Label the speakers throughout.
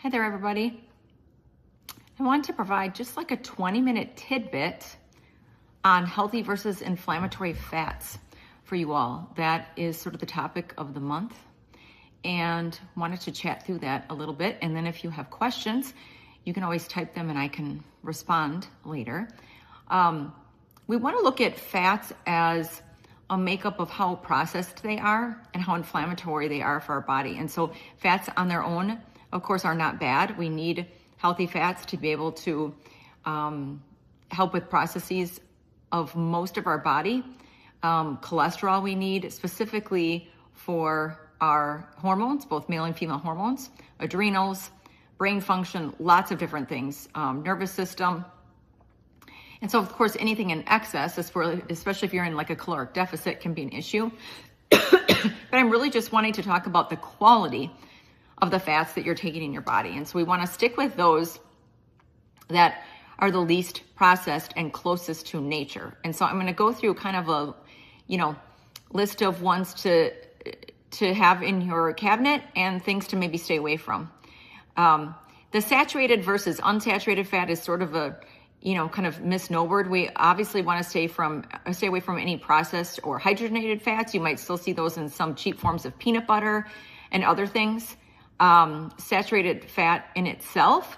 Speaker 1: Hi there, everybody. I want to provide just like a 20-minute tidbit on healthy versus inflammatory fats for you all. That is sort of the topic of the month, and wanted to chat through that a little bit. And then if you have questions, you can always type them and I can respond later. We want to look at fats as a makeup of how processed they are and how inflammatory they are for our body. And so fats on their own, of course, are not bad. We need healthy fats to be able to help with processes of most of our body. Cholesterol we need specifically for our hormones, both male and female hormones, adrenals, brain function, lots of different things, nervous system. And so, of course, anything in excess, especially if you're in like a caloric deficit, can be an issue. But I'm really just wanting to talk about the quality of the fats that you're taking in your body. And so we want to stick with those that are the least processed and closest to nature. And so I'm going to go through kind of a, list of ones to have in your cabinet and things to maybe stay away from. The saturated versus unsaturated fat is sort of a, kind of misnomered. We obviously want to stay away from any processed or hydrogenated fats. You might still see those in some cheap forms of peanut butter and other things. Saturated fat in itself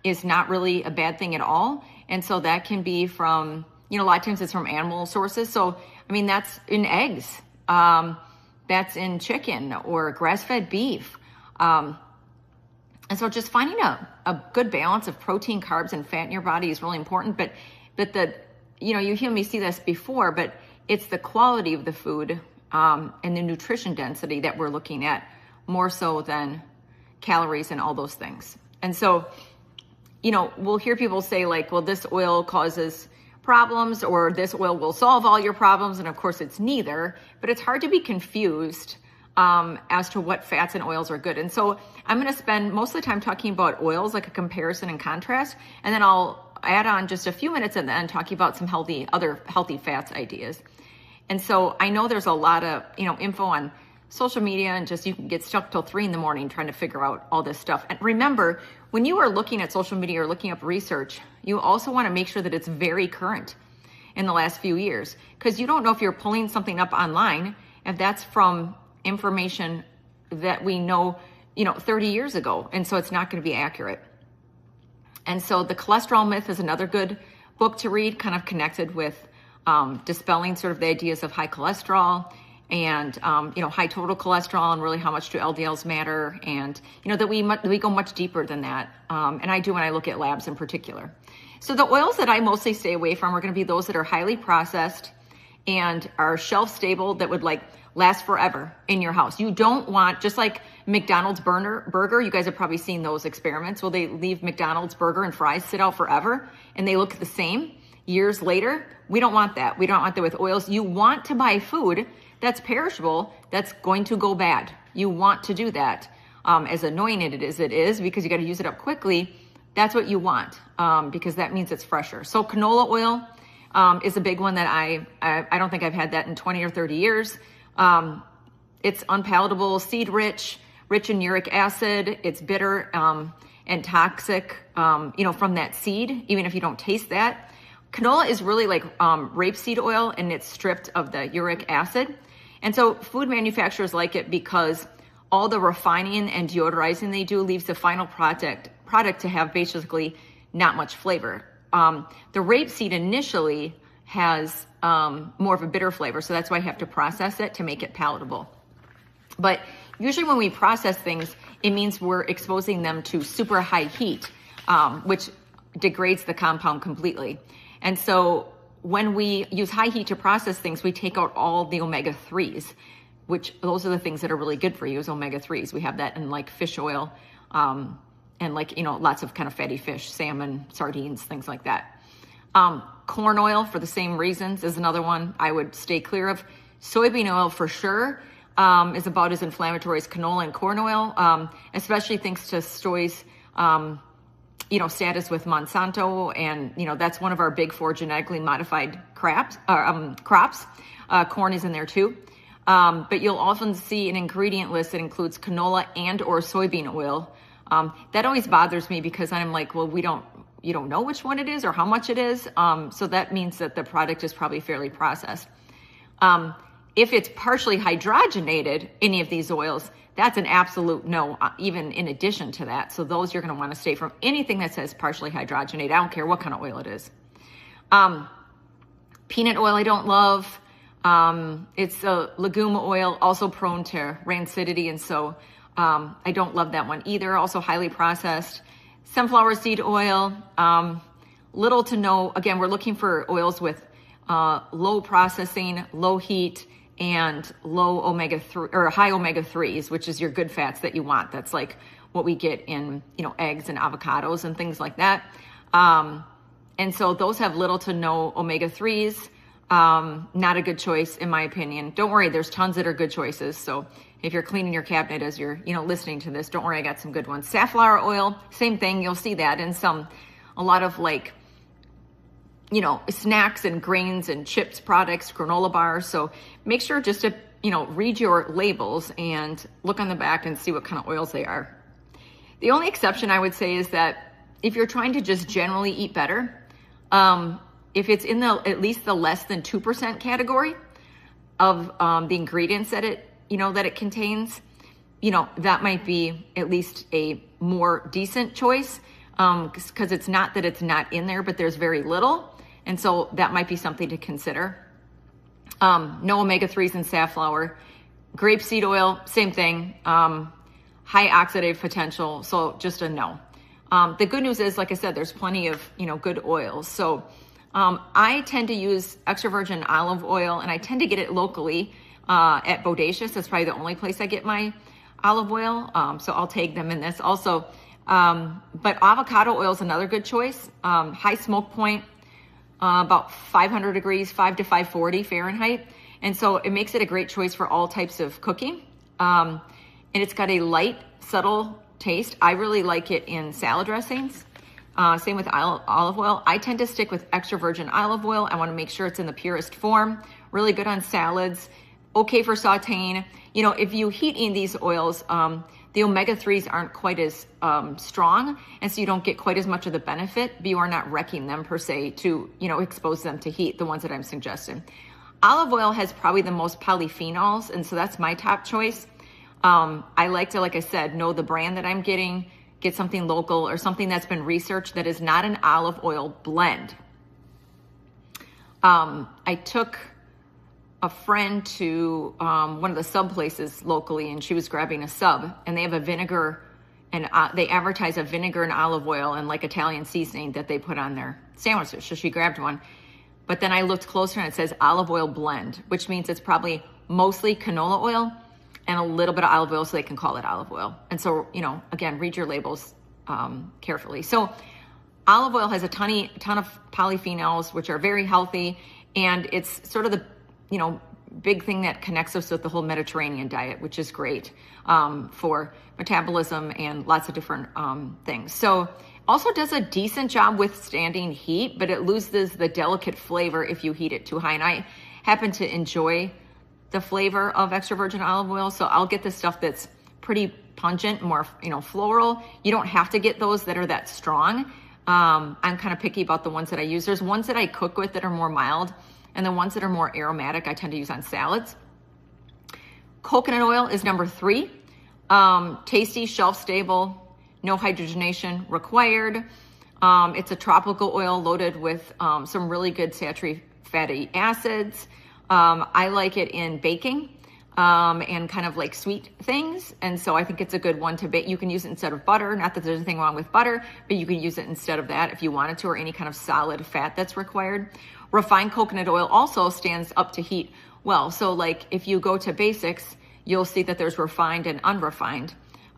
Speaker 1: is not really a bad thing at all. And so that can be from, a lot of times it's from animal sources. So, that's in eggs. That's in chicken or grass-fed beef. And so just finding a good balance of protein, carbs, and fat in your body is really important. But you hear me see this before, but it's the quality of the food and the nutrition density that we're looking at more so than calories and all those things. And so, we'll hear people say like, well, this oil causes problems or this oil will solve all your problems. And of course it's neither, but it's hard to be confused as to what fats and oils are good. And so I'm going to spend most of the time talking about oils, like a comparison and contrast. And then I'll add on just a few minutes at the end talking about some other healthy fats ideas. And so I know there's a lot of, info on social media and just you can get stuck till 3 a.m. trying to figure out all this stuff. And remember, when you are looking at social media or looking up research, you also want to make sure that it's very current in the last few years, because you don't know if you're pulling something up online, if that's from information that we know, 30 years ago. And so it's not going to be accurate. And so The Cholesterol Myth is another good book to read, kind of connected with dispelling sort of the ideas of high cholesterol and, high total cholesterol and really how much do LDLs matter. And, that we go much deeper than that. And I do when I look at labs in particular. So the oils that I mostly stay away from are going to be those that are highly processed and are shelf stable, that would last forever in your house. You don't want, just like McDonald's burger, you guys have probably seen those experiments. Well, they leave McDonald's burger and fries sit out forever and they look the same years later. We don't want that. We don't want that with oils. You want to buy food that's perishable, that's going to go bad. You want to do that. As annoying as it is, because you got to use it up quickly, that's what you want, because that means it's fresher. So canola oil is a big one that I don't think I've had that in 20 or 30 years. It's unpalatable, seed rich in uric acid. It's bitter and toxic, from that seed, even if you don't taste that. Canola is really like rapeseed oil, and it's stripped of the uric acid. And so food manufacturers like it because all the refining and deodorizing they do leaves the final product to have basically not much flavor. The rapeseed initially has more of a bitter flavor, so that's why you have to process it to make it palatable. But usually when we process things, it means we're exposing them to super high heat, which degrades the compound completely. And so when we use high heat to process things, we take out all the omega-3s, which those are the things that are really good for you, is omega-3s. We have that in like fish oil and lots of kind of fatty fish, salmon, sardines, things like that. Corn oil, for the same reasons, is another one I would stay clear of. Soybean oil, for sure, is about as inflammatory as canola and corn oil, especially thanks to soy's status with Monsanto. And, that's one of our big 4 genetically modified crops. Corn is in there too. But you'll often see an ingredient list that includes canola and or soybean oil That always bothers me because I'm like, well, you don't know which one it is or how much it is. So that means that the product is probably fairly processed. If it's partially hydrogenated, any of these oils, that's an absolute no, even in addition to that. So those you're going to want to stay from. Anything that says partially hydrogenated, I don't care what kind of oil it is. Peanut oil I don't love. It's a legume oil, also prone to rancidity, and so I don't love that one either. Also highly processed. Sunflower seed oil, little to no. Again, we're looking for oils with low processing, low heat, and low omega-3 or high omega-3s, which is your good fats that you want. That's like what we get in, eggs and avocados and things like that. And so those have little to no omega-3s. Not a good choice in my opinion. Don't worry, there's tons that are good choices. So if you're cleaning your cabinet as you're, listening to this, don't worry, I got some good ones. Safflower oil, same thing. You'll see that in a lot of like, snacks and grains and chips products, granola bars. So make sure just to, read your labels and look on the back and see what kind of oils they are. The only exception I would say is that if you're trying to just generally eat better, if it's in at least the less than 2% category of the ingredients that it contains, that might be at least a more decent choice, because it's not that it's not in there, but there's very little. And so that might be something to consider. No omega-3s in safflower. Grapeseed oil, same thing. High oxidative potential, so just a no. The good news is, like I said, there's plenty of, good oils. So I tend to use extra virgin olive oil, and I tend to get it locally at Bodacious. That's probably the only place I get my olive oil. So I'll tag them in this also. But avocado oil is another good choice. High smoke point, about 500 degrees, 5 to 540 Fahrenheit. And so it makes it a great choice for all types of cooking. And it's got a light, subtle taste. I really like it in salad dressings. Same with olive oil. I tend to stick with extra virgin olive oil. I want to make sure it's in the purest form. Really good on salads. Okay for sauteing. If you heat in these oils, the omega-3s aren't quite as strong, and so you don't get quite as much of the benefit, but you are not wrecking them per se to, expose them to heat, the ones that I'm suggesting. Olive oil has probably the most polyphenols, and so that's my top choice. I like to, like I said, know the brand that I'm getting, get something local or something that's been researched that is not an olive oil blend. I took a friend to one of the sub places locally, and she was grabbing a sub, and they have a vinegar, and they advertise a vinegar and olive oil and like Italian seasoning that they put on their sandwiches. So she grabbed one, but then I looked closer and it says olive oil blend, which means it's probably mostly canola oil and a little bit of olive oil, so they can call it olive oil. And so, again, read your labels carefully. So olive oil has a ton of polyphenols, which are very healthy, and it's sort of the big thing that connects us with the whole Mediterranean diet, which is great for metabolism and lots of different things. So also does a decent job withstanding heat, but it loses the delicate flavor if you heat it too high. And I happen to enjoy the flavor of extra virgin olive oil, so I'll get the stuff that's pretty pungent, more floral. You don't have to get those that are that strong. I'm kind of picky about the ones that I use. There's ones that I cook with that are more mild, and the ones that are more aromatic I tend to use on salads. Coconut oil is number 3. Tasty, shelf-stable, no hydrogenation required. It's a tropical oil loaded with some really good saturated fatty acids. I like it in baking and kind of like sweet things. And so I think it's a good one to bake. You can use it instead of butter. Not that there's anything wrong with butter, but you can use it instead of that if you wanted to, or any kind of solid fat that's required. Refined coconut oil also stands up to heat well. So like if you go to basics, you'll see that there's refined and unrefined.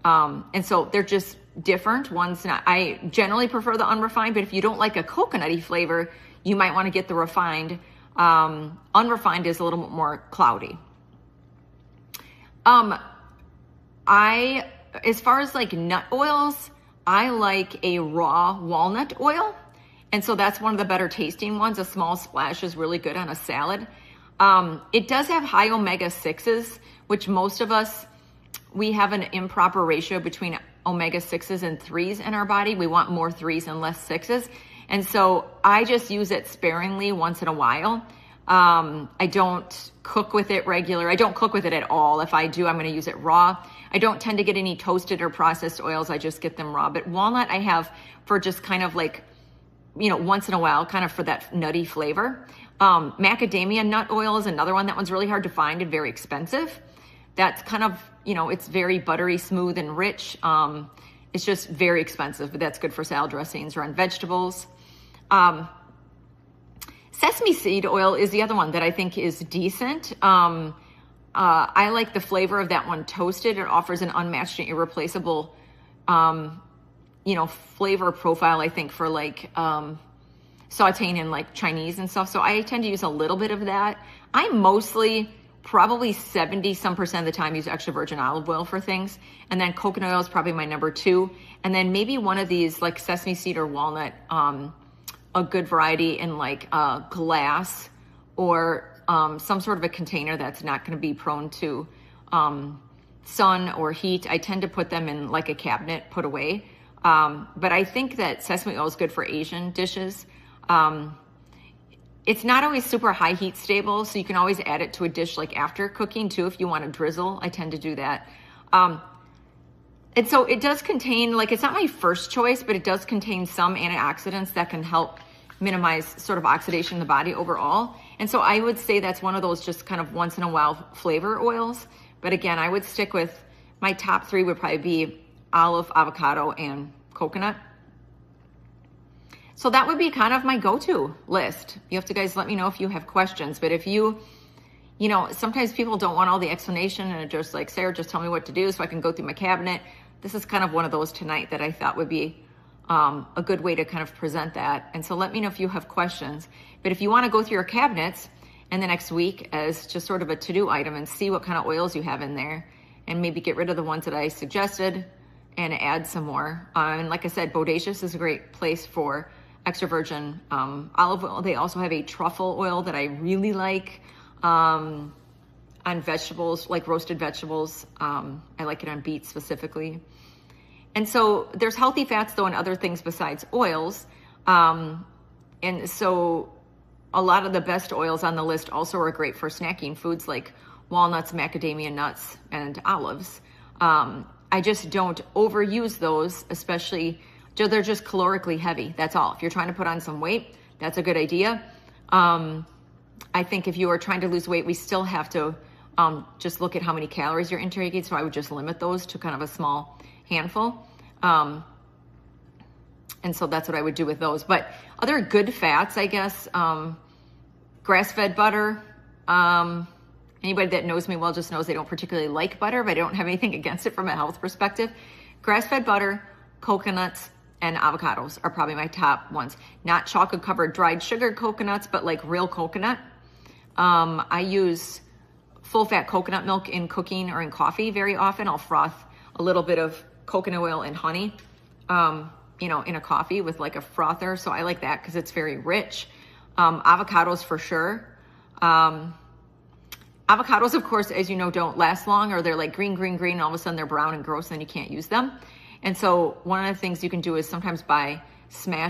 Speaker 1: And so they're just different ones. I generally prefer the unrefined, but if you don't like a coconutty flavor, you might want to get the refined. Unrefined is a little bit more cloudy. As far as like nut oils, I like a raw walnut oil. And so that's one of the better tasting ones. A small splash is really good on a salad. It does have high omega-6s, which most of us, we have an improper ratio between omega-6s and 3s in our body. We want more 3s and less 6s. And so I just use it sparingly once in a while. I don't cook with it regular. I don't cook with it at all. If I do, I'm going to use it raw. I don't tend to get any toasted or processed oils. I just get them raw. But walnut I have for just kind of like, once in a while, kind of for that nutty flavor. Macadamia nut oil is another one. That one's really hard to find and very expensive. That's kind of, it's very buttery, smooth, and rich. It's just very expensive, but that's good for salad dressings or on vegetables. Sesame seed oil is the other one that I think is decent. I like the flavor of that one toasted. It offers an unmatched and irreplaceable, flavor profile, I think, for like sauteing in like Chinese and stuff. So I tend to use a little bit of that. I mostly, probably 70% of the time, use extra virgin olive oil for things. And then coconut oil is probably my number 2. And then maybe one of these like sesame seed or walnut, a good variety in like glass or some sort of a container that's not going to be prone to sun or heat. I tend to put them in like a cabinet put away. But I think that sesame oil is good for Asian dishes. It's not always super high heat stable, so you can always add it to a dish like after cooking too if you want to drizzle. I tend to do that. And so it does contain, like, it's not my first choice, but it does contain some antioxidants that can help minimize sort of oxidation in the body overall. And so I would say that's one of those just kind of once in a while flavor oils. But again, I would stick with my top 3 would probably be olive, avocado, and coconut. So that would be kind of my go-to list. You have to guys let me know if you have questions. But if sometimes people don't want all the explanation and are just like, Sarah, just tell me what to do so I can go through my cabinet. This is kind of one of those tonight that I thought would be a good way to kind of present that. And so let me know if you have questions. But if you want to go through your cabinets and the next week as just sort of a to-do item and see what kind of oils you have in there and maybe get rid of the ones that I suggested and add some more. And like I said, Bodacious is a great place for extra virgin olive oil. They also have a truffle oil that I really like on vegetables, like roasted vegetables. I like it on beets specifically. And so there's healthy fats though and other things besides oils. And so a lot of the best oils on the list also are great for snacking foods like walnuts, macadamia nuts, and olives. I just don't overuse those, especially they're just calorically heavy. That's all. If you're trying to put on some weight, that's a good idea. I think if you are trying to lose weight, we still have to just look at how many calories you're intaking. So I would just limit those to kind of a small handful. And so that's what I would do with those. But other good fats, I guess, grass-fed butter. Anybody that knows me well just knows I don't particularly like butter, but I don't have anything against it from a health perspective. Grass-fed butter, coconuts, and avocados are probably my top ones. Not chocolate-covered dried sugar coconuts, but like real coconut. I use full-fat coconut milk in cooking or in coffee very often. I'll froth a little bit of coconut oil and honey, in a coffee with like a frother. So I like that because it's very rich. Avocados for sure. Avocados, of course, as you know, don't last long, or they're like green, all of a sudden they're brown and gross and then you can't use them. And so one of the things you can do is sometimes buy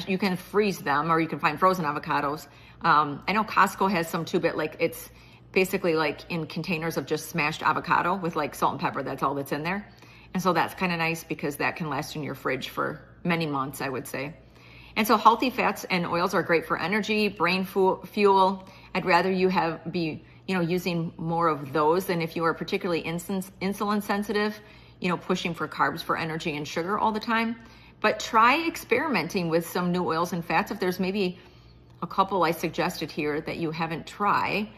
Speaker 1: you can freeze them or you can find frozen avocados. I know Costco has some too, but like it's basically like in containers of just smashed avocado with like salt and pepper. That's all that's in there. And so that's kind of nice because that can last in your fridge for many months, I would say. And so healthy fats and oils are great for energy, brain fuel. I'd rather you be using more of those than if you are particularly insulin sensitive, pushing for carbs for energy and sugar all the time. But try experimenting with some new oils and fats. If there's maybe a couple I suggested here that you haven't tried,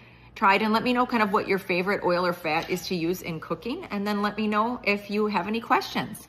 Speaker 1: and let me know kind of what your favorite oil or fat is to use in cooking. And then let me know if you have any questions.